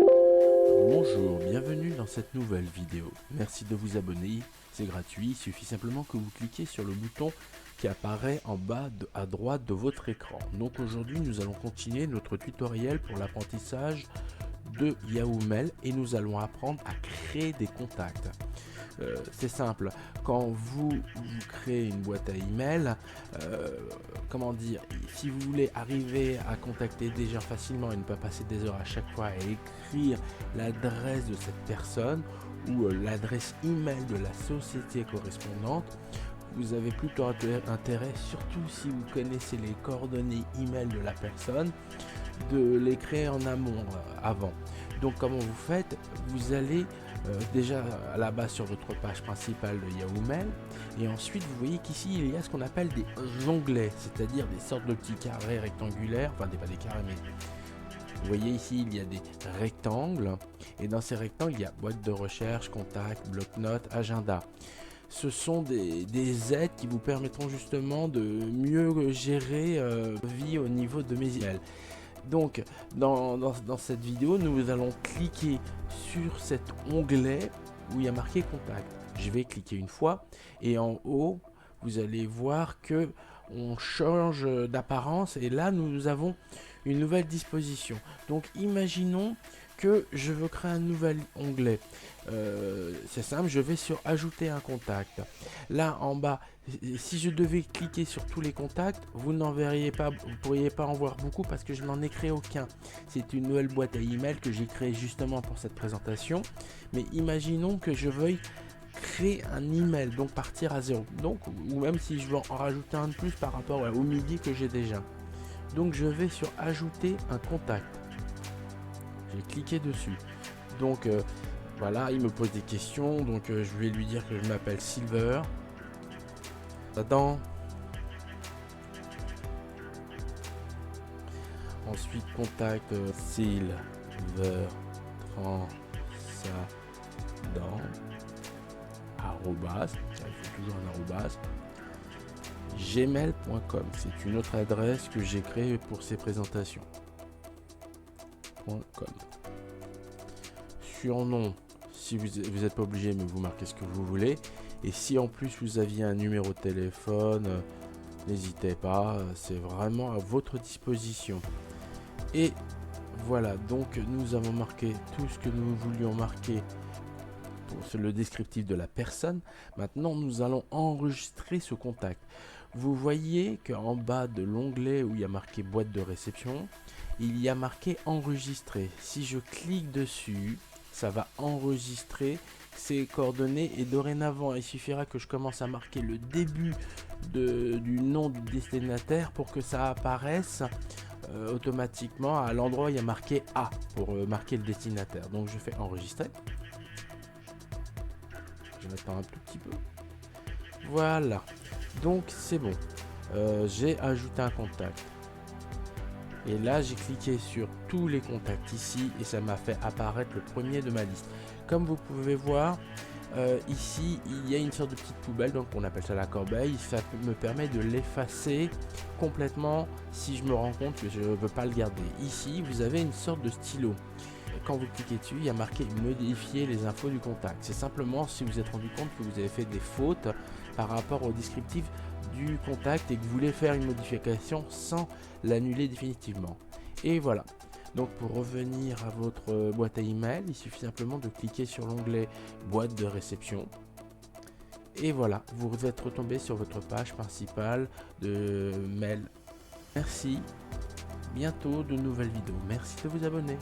Bonjour, bienvenue dans cette nouvelle vidéo. Merci de vous abonner, c'est gratuit, il suffit simplement que vous cliquez sur le bouton qui apparaît en bas à droite de votre écran. Donc aujourd'hui nous allons continuer notre tutoriel pour l'apprentissage de Yahoo Mail et nous allons apprendre à créer des contacts. C'est simple, quand vous créez une boîte à email, comment dire, si vous voulez arriver à contacter des gens facilement et ne pas passer des heures à chaque fois à écrire l'adresse de cette personne ou l'adresse email de la société correspondante, vous avez plutôt intérêt, surtout si vous connaissez les coordonnées email de la personne, de les créer en amont avant. Donc comment vous faites? Vous allez déjà à la base sur votre page principale de Yahoo Mail et ensuite vous voyez qu'ici il y a ce qu'on appelle des onglets, c'est-à-dire des sortes de petits carrés rectangulaires, enfin pas des carrés mais vous voyez ici il y a des rectangles et dans ces rectangles il y a boîte de recherche, contact, bloc-notes, agenda. Ce sont des aides qui vous permettront justement de mieux gérer vie au niveau de mes emails. Donc dans cette vidéo nous allons cliquer sur cet onglet où il y a marqué contact. Je vais cliquer une fois et en haut vous allez voir que on change d'apparence et là nous avons une nouvelle disposition. Donc imaginons que je veux créer un nouvel onglet. C'est simple, je vais sur ajouter un contact. Là en bas, si je devais cliquer sur tous les contacts, vous n'en verriez pas, vous pourriez pas en voir beaucoup parce que je n'en ai créé aucun. C'est une nouvelle boîte à email que j'ai créée justement pour cette présentation. Mais imaginons que je veuille créer un email, donc partir à zéro. Donc, ou même si je veux en rajouter un de plus par rapport au millier que j'ai déjà. Donc je vais sur ajouter un contact. J'ai cliqué dessus. Donc voilà, il me pose des questions. Donc je vais lui dire que je m'appelle Silver. Adam. Ensuite contact Silver Transadan. Arrobas. Il faut toujours un arrobas. Gmail.com, c'est une autre adresse que j'ai créée pour ces présentations. .com. Surnom, si vous n'êtes pas obligé, mais vous marquez ce que vous voulez. Et si en plus vous aviez un numéro de téléphone, n'hésitez pas, c'est vraiment à votre disposition. Et voilà, donc nous avons marqué tout ce que nous voulions marquer pour le descriptif de la personne. Maintenant, nous allons enregistrer ce contact. Vous voyez qu'en bas de l'onglet où il y a marqué boîte de réception, il y a marqué enregistrer. Si je clique dessus, ça va enregistrer ces coordonnées et dorénavant, il suffira que je commence à marquer le début du nom du destinataire pour que ça apparaisse automatiquement à l'endroit où il y a marqué A pour marquer le destinataire. Donc je fais enregistrer. Je vais attendre un tout petit peu. Voilà. Donc c'est bon. J'ai ajouté un contact. Et là j'ai cliqué sur tous les contacts ici et ça m'a fait apparaître le premier de ma liste. Comme vous pouvez voir, ici il y a une sorte de petite poubelle, donc on appelle ça la corbeille. Ça me permet de l'effacer complètement si je me rends compte que je ne veux pas le garder. Ici vous avez une sorte de stylo. Quand vous cliquez dessus, il y a marqué modifier les infos du contact. C'est simplement si vous êtes rendu compte que vous avez fait des fautes par rapport au descriptif du contact et que vous voulez faire une modification sans l'annuler définitivement. Et voilà. Donc pour revenir à votre boîte à email, il suffit simplement de cliquer sur l'onglet boîte de réception. Et voilà, vous êtes retombé sur votre page principale de mail. Merci. Bientôt de nouvelles vidéos. Merci de vous abonner.